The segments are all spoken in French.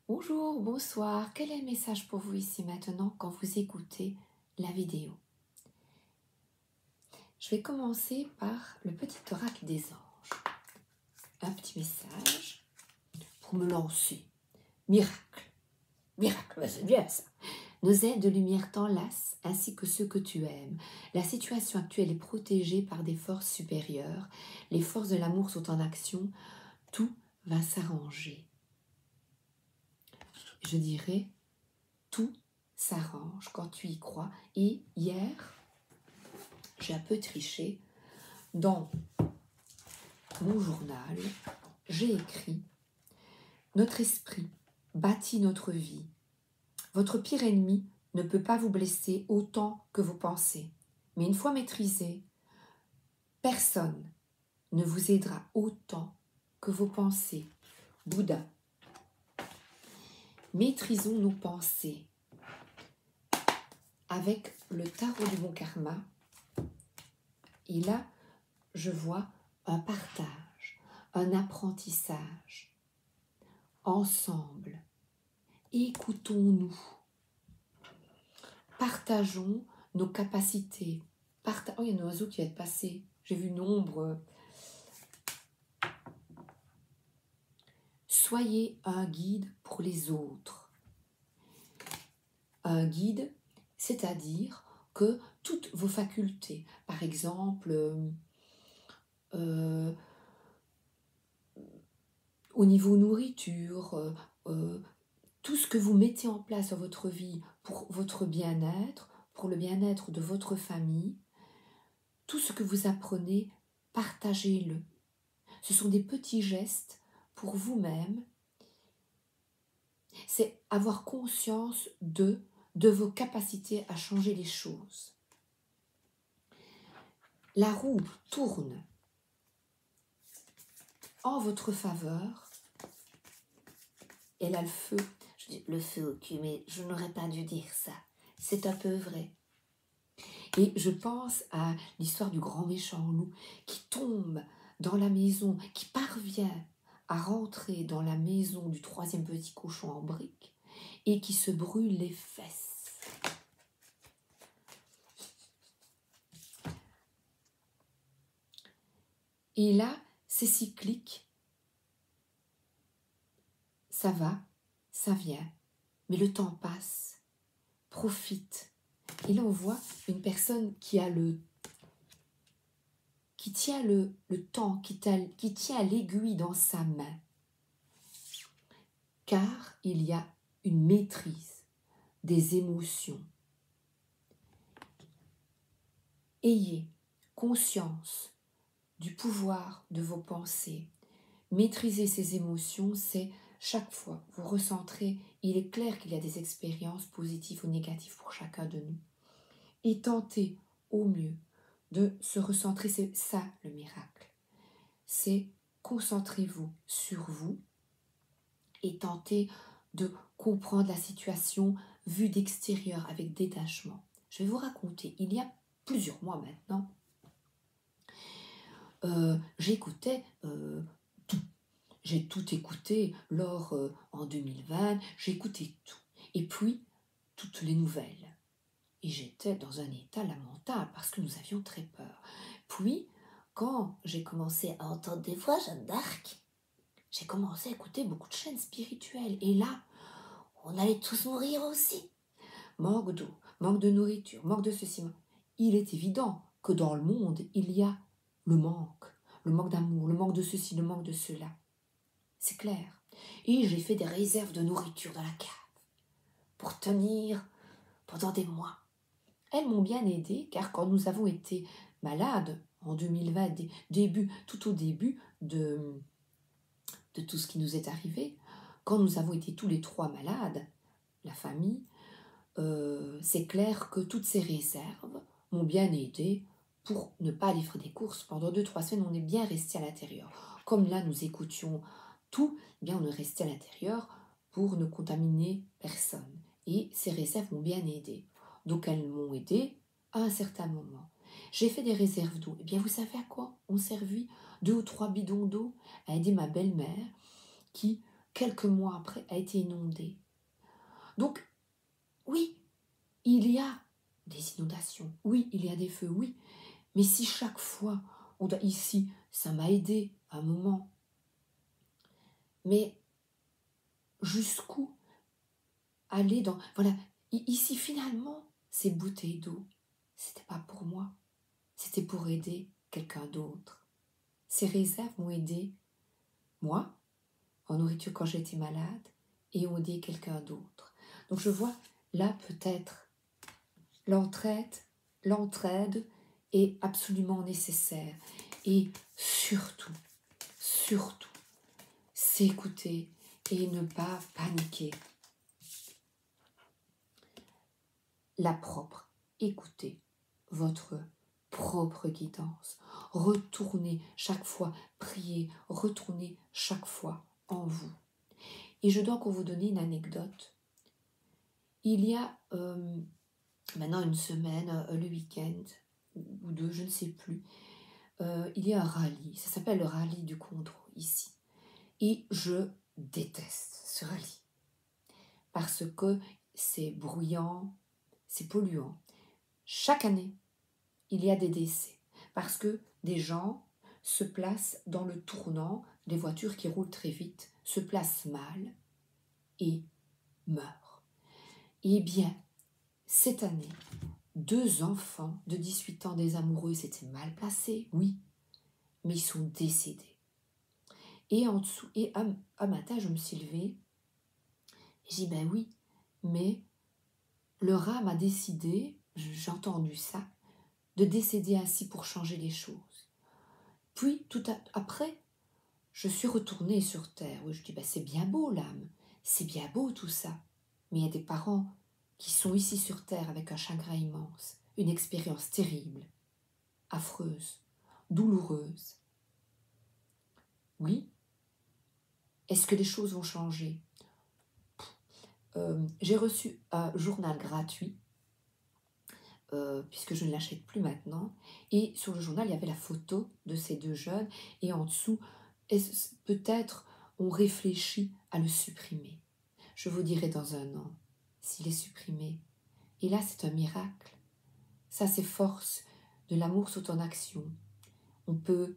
Bonjour, bonsoir, quel est le message pour vous ici maintenant quand vous écoutez la vidéo? Je vais commencer par le petit oracle des anges. Un petit message pour me lancer. Miracle, miracle, c'est bien ça. Nos aides de lumière t'enlacent ainsi que ceux que tu aimes. La situation actuelle est protégée par des forces supérieures. Les forces de l'amour sont en action. Tout va s'arranger. Je dirais, tout s'arrange quand tu y crois. Et hier, j'ai un peu triché. Dans mon journal, j'ai écrit « Notre esprit bâtit notre vie. Votre pire ennemi ne peut pas vous blesser autant que vous pensez. Mais une fois maîtrisé, personne ne vous aidera autant que vos pensées. » Bouddha. Maîtrisons nos pensées. Avec le tarot du bon karma, et là, je vois un partage, un apprentissage. Ensemble, écoutons-nous. Partageons nos capacités. Oh, il y a un oiseau qui va être passé. J'ai vu nombre. Soyez un guide pour les autres. Un guide, c'est-à-dire que toutes vos facultés, par exemple, au niveau nourriture, tout ce que vous mettez en place dans votre vie pour votre bien-être, pour le bien-être de votre famille, tout ce que vous apprenez, partagez-le. Ce sont des petits gestes pour vous-même. C'est avoir conscience de vos capacités à changer les choses. La roue tourne en votre faveur. Elle a le feu. Je dis le feu au cul, mais je n'aurais pas dû dire ça. C'est un peu vrai. Et je pense à l'histoire du grand méchant loup qui tombe dans la maison, qui parvient à rentrer dans la maison du troisième petit cochon en briques et qui se brûle les fesses. Et là, c'est cyclique. Ça va, ça vient, mais le temps passe. Profite. Et là, on voit une personne qui tient le temps, qui tient l'aiguille dans sa main. Car il y a une maîtrise des émotions. Ayez conscience du pouvoir de vos pensées. Maîtriser ces émotions, c'est chaque fois vous recentrez. Il est clair qu'il y a des expériences positives ou négatives pour chacun de nous. Et tentez au mieux de se recentrer. C'est ça le miracle. C'est concentrez-vous sur vous et tentez de comprendre la situation vue d'extérieur avec détachement. Je vais vous raconter, il y a plusieurs mois maintenant, j'écoutais tout. J'ai tout écouté en 2020, j'écoutais tout. Et puis, toutes les nouvelles. Et j'étais dans un état lamentable parce que nous avions très peur. Puis, quand j'ai commencé à entendre des voix, Jeanne d'Arc, j'ai commencé à écouter beaucoup de chaînes spirituelles. Et là, on allait tous mourir aussi. Manque d'eau, manque de nourriture, manque de ceci. Il est évident que dans le monde, il y a le manque d'amour, le manque de ceci, le manque de cela. C'est clair. Et j'ai fait des réserves de nourriture dans la cave pour tenir pendant des mois. Elles m'ont bien aidée car quand nous avons été malades en 2020, tout au début de tout ce qui nous est arrivé, quand nous avons été tous les trois malades, la famille, c'est clair que toutes ces réserves m'ont bien aidée pour ne pas aller faire des courses. Pendant 2-3 semaines, on est bien resté à l'intérieur. Comme là, nous écoutions tout, eh bien on est resté à l'intérieur pour ne contaminer personne. Et ces réserves m'ont bien aidée. Donc elles m'ont aidée à un certain moment. J'ai fait des réserves d'eau. Eh bien vous savez à quoi on servit 2 ou 3 bidons d'eau à aider ma belle-mère qui quelques mois après, a été inondée. Donc, oui, il y a des inondations, oui, il y a des feux, oui, mais si chaque fois, ici, ça m'a aidé à un moment, mais jusqu'où aller dans... Voilà, ici, finalement, ces bouteilles d'eau, c'était pas pour moi, c'était pour aider quelqu'un d'autre. Ces réserves m'ont aidé, moi, en nourriture quand j'étais malade, et ont aidé quelqu'un d'autre. Donc je vois là peut-être l'entraide est absolument nécessaire. Et surtout, s'écouter et ne pas paniquer. Écoutez votre propre guidance. Retournez chaque fois, priez, retournez chaque fois en vous. Et je dois encore vous donner une anecdote. Il y a maintenant une semaine, le week-end, ou deux, je ne sais plus, il y a un rallye. Ça s'appelle le rallye du Condro, ici. Et je déteste ce rallye. Parce que c'est bruyant, c'est polluant. Chaque année, il y a des décès. Parce que des gens se placent dans le tournant, des voitures qui roulent très vite, se placent mal et meurent. Eh bien, cette année, 2 enfants de 18 ans, des amoureux, s'étaient mal placés, oui, mais ils sont décédés. Et en dessous, et un matin, je me suis levée, et j'ai dit, ben oui, mais le âme a décidé, j'ai entendu ça, de décéder ainsi pour changer les choses. Puis, après, je suis retournée sur terre, où je dis, ben c'est bien beau l'âme, c'est bien beau tout ça, mais il y a des parents qui sont ici sur terre avec un chagrin immense, une expérience terrible, affreuse, douloureuse. Oui. Est-ce que les choses vont changer? J'ai reçu un journal gratuit, puisque je ne l'achète plus maintenant, et sur le journal, il y avait la photo de ces 2 jeunes, et en dessous, peut-être on réfléchit à le supprimer. Je vous dirai dans un an s'il est supprimé. Et là, c'est un miracle. Ça, c'est force de l'amour sous ton action. On peut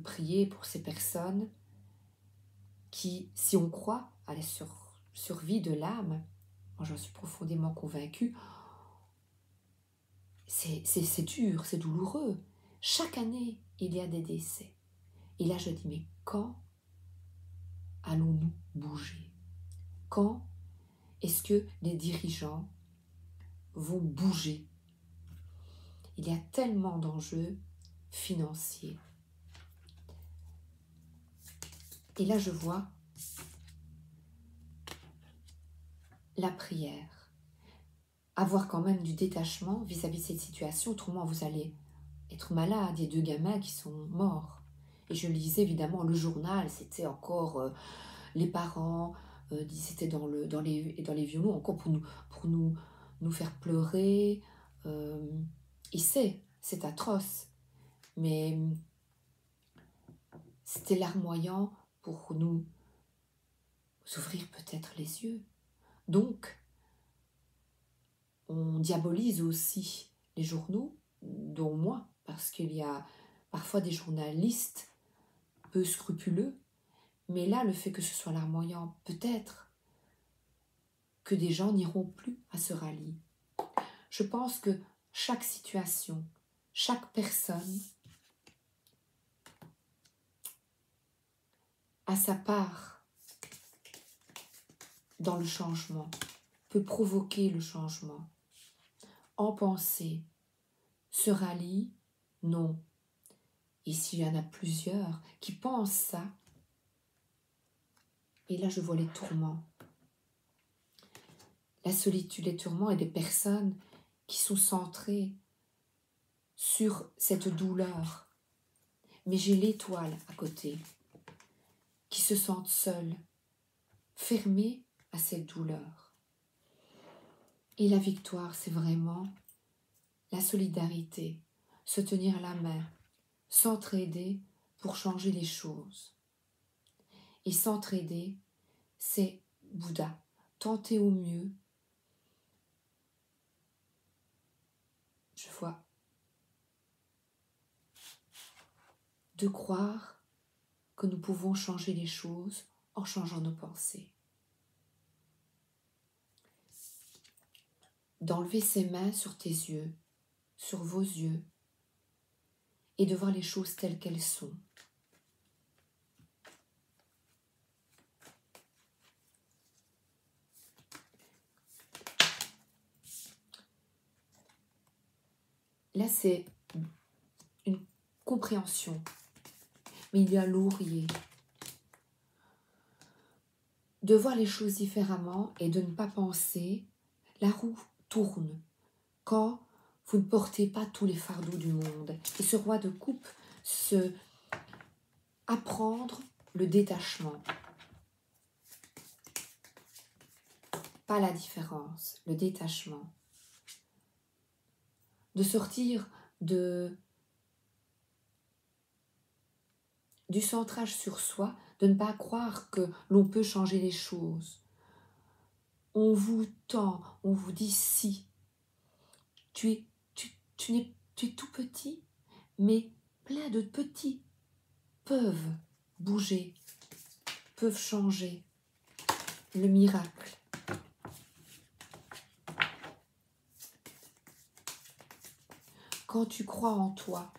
prier pour ces personnes qui, si on croit à la survie de l'âme, moi j'en suis profondément convaincue, c'est dur, c'est douloureux. Chaque année, il y a des décès. Et là, je dis, mais quand allons-nous bouger? Quand est-ce que les dirigeants vont bouger? Il y a tellement d'enjeux financiers. Et là, je vois la prière. Avoir quand même du détachement vis-à-vis de cette situation, autrement vous allez être malade. Il y a 2 gamins qui sont morts. Et je lisais évidemment le journal, c'était encore les parents, c'était dans les vieux mots, encore pour nous faire pleurer. Et c'est atroce. Mais c'était larmoyant pour nous ouvrir peut-être les yeux. Donc, on diabolise aussi les journaux, dont moi, parce qu'il y a parfois des journalistes peu scrupuleux, mais là, le fait que ce soit larmoyant, peut-être que des gens n'iront plus à ce rallye. Je pense que chaque situation, chaque personne a sa part dans le changement, peut provoquer le changement. En pensée, ce rallye, non. Et s'il y en a plusieurs qui pensent ça, et là je vois les tourments, la solitude, les tourments et des personnes qui sont centrées sur cette douleur. Mais j'ai l'étoile à côté, qui se sentent seules, fermées à cette douleur. Et la victoire, c'est vraiment la solidarité, se tenir la main, s'entraider pour changer les choses. et s'entraider, c'est Bouddha. Tenter au mieux. Je vois. De croire que nous pouvons changer les choses en changeant nos pensées. D'enlever ses mains sur tes yeux, sur vos yeux, et de voir les choses telles qu'elles sont. Là, c'est une compréhension, mais il y a l'ouvrier. De voir les choses différemment et de ne pas penser, la roue tourne quand vous ne portez pas tous les fardeaux du monde. Et ce roi de coupe, apprendre le détachement. Pas la différence, le détachement. De sortir du centrage sur soi, de ne pas croire que l'on peut changer les choses. On vous tend, on vous dit si. Tu es tout petit, mais plein de petits peuvent bouger, peuvent changer. Le miracle. Quand tu crois en toi.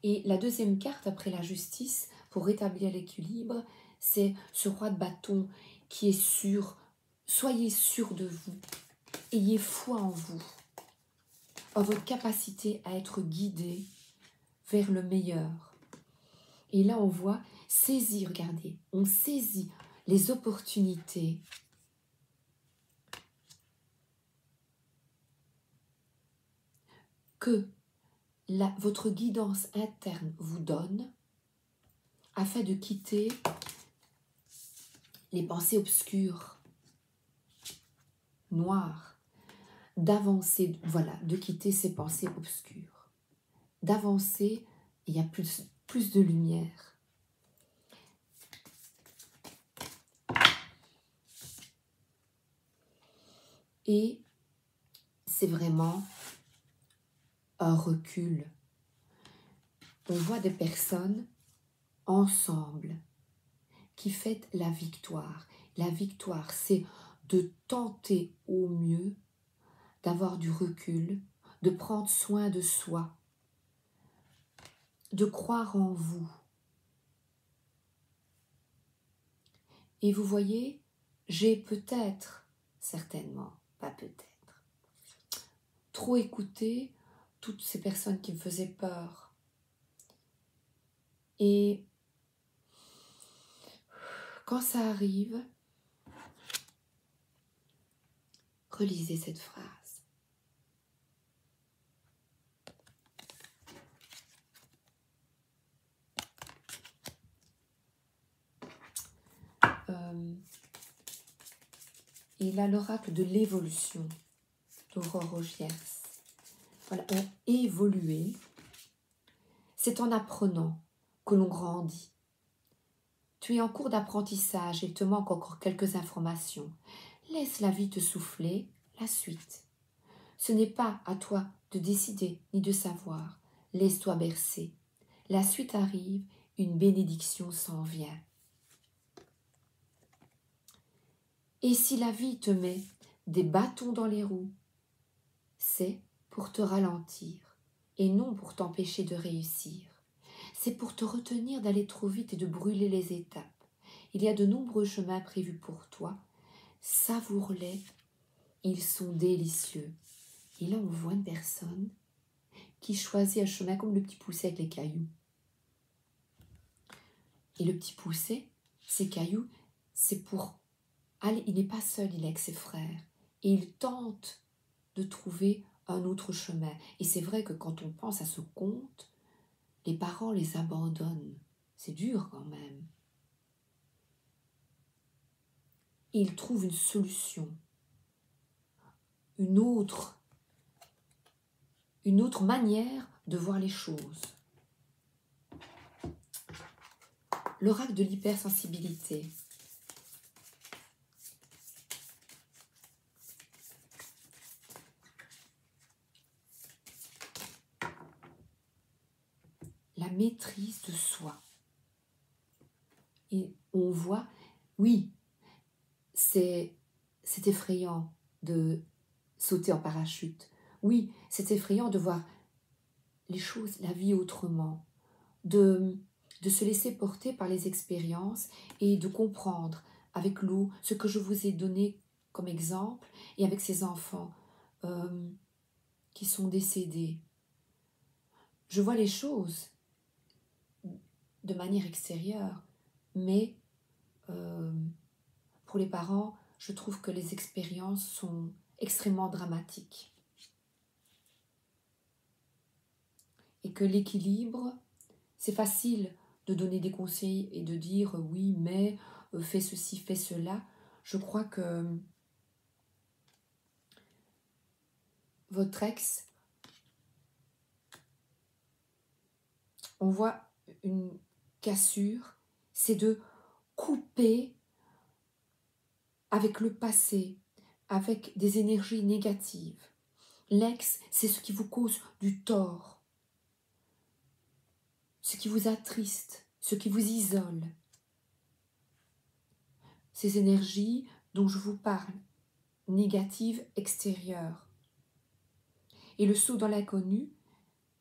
Et la deuxième carte après la justice, pour rétablir l'équilibre, c'est ce roi de bâton qui est sûr. Soyez sûr de vous. Ayez foi en vous, en votre capacité à être guidé vers le meilleur. Et là, on voit saisir, regardez, on saisit les opportunités que votre guidance interne vous donne afin de quitter les pensées obscures, noires, d'avancer, voilà, de quitter ces pensées obscures, d'avancer, il y a plus de lumière. Et c'est vraiment un recul. On voit des personnes ensemble qui fêtent la victoire. La victoire, c'est de tenter au mieux d'avoir du recul, de prendre soin de soi, de croire en vous. Et vous voyez, j'ai peut-être, certainement, pas peut-être, trop écouté toutes ces personnes qui me faisaient peur. Et quand ça arrive, relisez cette phrase. Il a l'oracle de l'évolution d'Aurore Rogiers. Voilà, évoluer, c'est en apprenant que l'on grandit. Tu es en cours d'apprentissage et il te manque encore quelques informations. Laisse la vie te souffler la suite. Ce n'est pas à toi de décider ni de savoir. Laisse-toi bercer. La suite arrive, une bénédiction s'en vient. Et si la vie te met des bâtons dans les roues, c'est pour te ralentir et non pour t'empêcher de réussir. C'est pour te retenir d'aller trop vite et de brûler les étapes. Il y a de nombreux chemins prévus pour toi. Savoure-les, ils sont délicieux. Et là, on voit une personne qui choisit un chemin comme le petit poucet avec les cailloux. Et le petit poucet, ces cailloux, c'est pour aller, il n'est pas seul, il est avec ses frères. Et il tente de trouver un autre chemin. Et c'est vrai que quand on pense à ce conte, les parents les abandonnent. C'est dur quand même. Et il trouve une solution, une autre manière de voir les choses. l'oracle de l'hypersensibilité. La maîtrise de soi. Et on voit, oui, c'est effrayant de sauter en parachute. Oui, c'est effrayant de voir les choses, la vie autrement, de se laisser porter par les expériences et de comprendre avec Lou ce que je vous ai donné comme exemple et avec ces enfants qui sont décédés. Je vois les choses de manière extérieure, mais pour les parents, je trouve que les expériences sont extrêmement dramatiques. Et que l'équilibre, c'est facile de donner des conseils et de dire oui, mais fais ceci, fais cela. Je crois que votre ex, on voit une cassure, c'est de couper avec le passé, avec des énergies négatives. L'ex, c'est ce qui vous cause du tort, ce qui vous attriste, ce qui vous isole. Ces énergies dont je vous parle, négatives extérieures. Et le saut dans l'inconnu,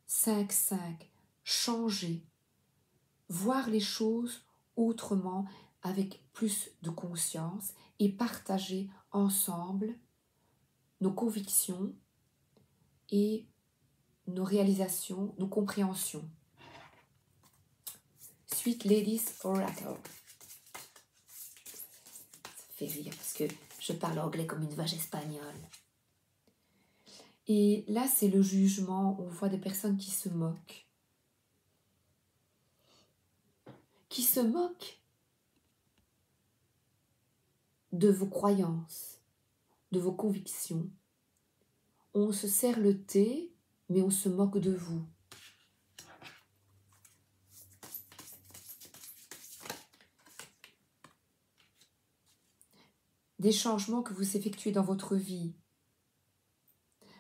5-5, changer, voir les choses autrement, avec plus de conscience et partager ensemble nos convictions et nos réalisations, nos compréhensions. Suite Ladies Oracle. Ça fait rire parce que je parle anglais comme une vache espagnole. Et là, c'est le jugement. On voit des personnes qui se moquent. Qui se moquent de vos croyances, de vos convictions. On se sert le thé, mais on se moque de vous. Des changements que vous effectuez dans votre vie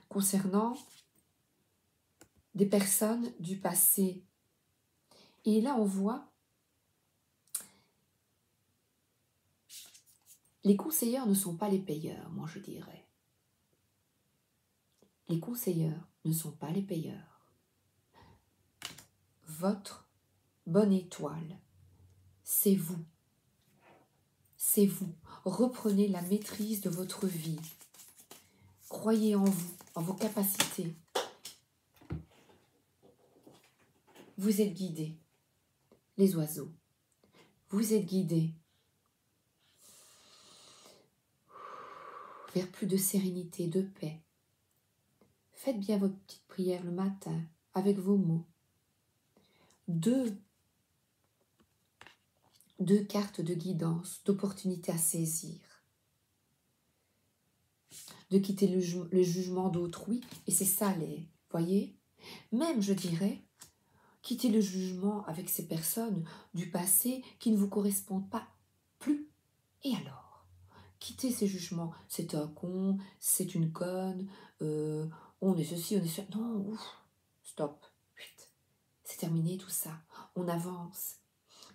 concernant des personnes du passé. Et là, on voit les conseilleurs ne sont pas les payeurs, moi je dirais. Les conseilleurs ne sont pas les payeurs. Votre bonne étoile, c'est vous. C'est vous. Reprenez la maîtrise de votre vie. Croyez en vous, en vos capacités. Vous êtes guidés. Les oiseaux. Vous êtes guidés vers plus de sérénité, de paix. Faites bien votre petite prière le matin avec vos mots. Deux cartes de guidance, d'opportunité à saisir. De quitter le jugement d'autrui. Et c'est ça, voyez, même je dirais, quitter le jugement avec ces personnes du passé qui ne vous correspondent pas plus. Et alors, quitter ces jugements. C'est un con, c'est une conne, on est ceci, on est cela. Non, ouf, stop. C'est terminé tout ça. On avance.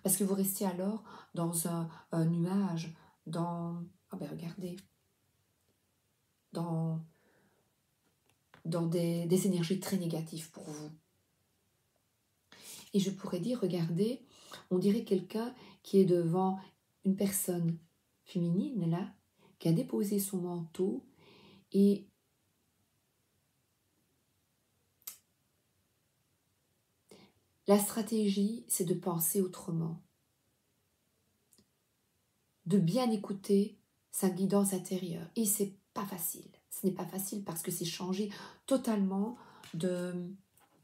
Parce que vous restez alors dans un nuage, dans... Ah ben regardez. Dans des énergies très négatives pour vous. Et je pourrais dire, regardez, on dirait quelqu'un qui est devant une personne féminine, là, qui a déposé son manteau et la stratégie, c'est de penser autrement, de bien écouter sa guidance intérieure. Et c'est pas facile. Ce n'est pas facile parce que c'est changer totalement de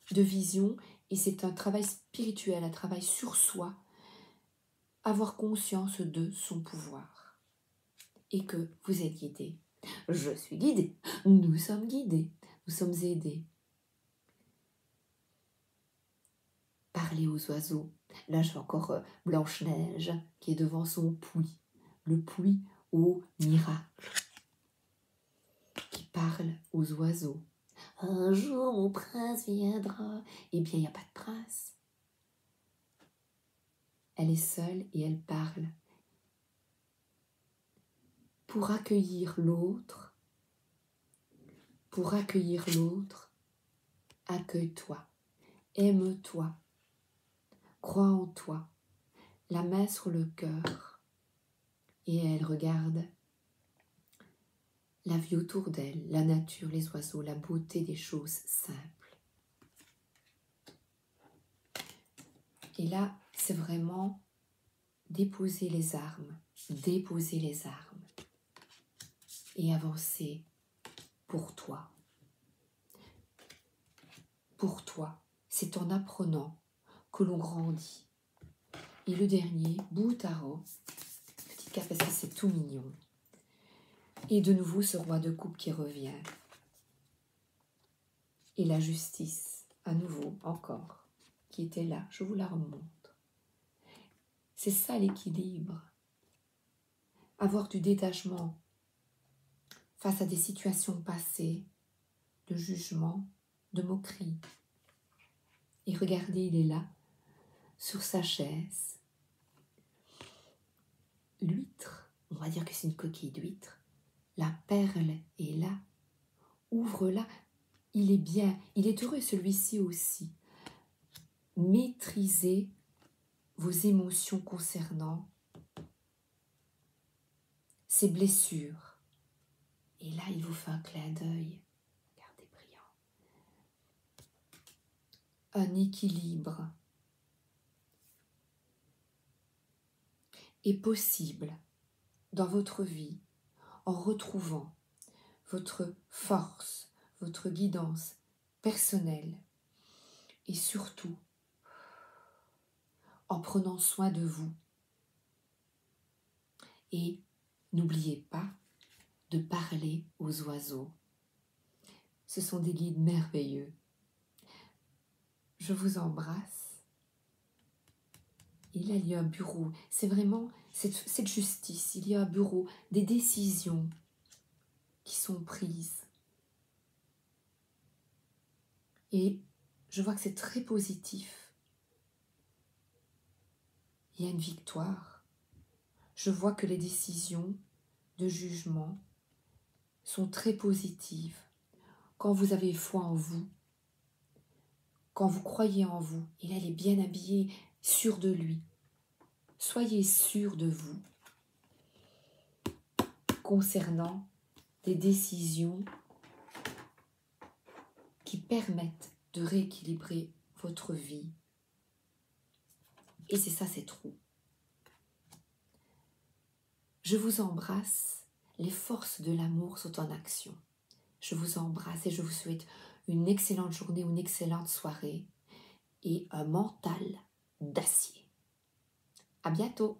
vision et c'est un travail spirituel, un travail sur soi, avoir conscience de son pouvoir et que vous êtes guidé. Je suis guidée, nous sommes guidés, nous sommes aidés. Parlez aux oiseaux, Là, je vois encore Blanche-Neige qui est devant son puits, le puits au miracle, qui parle aux oiseaux. Un jour, mon prince viendra. Eh bien, il n'y a pas de prince. Elle est seule et elle parle. Pour accueillir l'autre, accueille-toi, aime-toi, crois en toi, la main sur le cœur. Et elle regarde la vie autour d'elle, la nature, les oiseaux, la beauté des choses simples. Et là, c'est vraiment déposer les armes et avancer pour toi. Pour toi, c'est en apprenant que l'on grandit. Et le dernier, Boutaro, petite carte parce que c'est tout mignon. Et de nouveau ce roi de coupe qui revient. Et la justice, à nouveau, encore, qui était là. Je vous la remontre. C'est ça l'équilibre. Avoir du détachement face à des situations passées, de jugement, de moquerie. Et regardez, il est là, sur sa chaise. L'huître, on va dire que c'est une coquille d'huître. La perle est là. Ouvre-la. Il est bien, il est heureux celui-ci aussi. Maîtrisez vos émotions concernant ces blessures. Et là, il vous fait un clin d'œil. Regardez, brillant. Un équilibre est possible dans votre vie en retrouvant votre force, votre guidance personnelle et surtout en prenant soin de vous. Et n'oubliez pas de parler aux oiseaux. Ce sont des guides merveilleux. Je vous embrasse. Et là, il y a un bureau. C'est vraiment cette justice. Il y a un bureau, des décisions qui sont prises. Et je vois que c'est très positif. Il y a une victoire. Je vois que les décisions de jugement sont très positives. Quand vous avez foi en vous, quand vous croyez en vous, et là, il est bien habillé, sûr de lui. Soyez sûr de vous concernant des décisions qui permettent de rééquilibrer votre vie. Et c'est ça, c'est trop. Je vous embrasse. Les forces de l'amour sont en action. Je vous embrasse et je vous souhaite une excellente journée, une excellente soirée et un mental d'acier. À bientôt.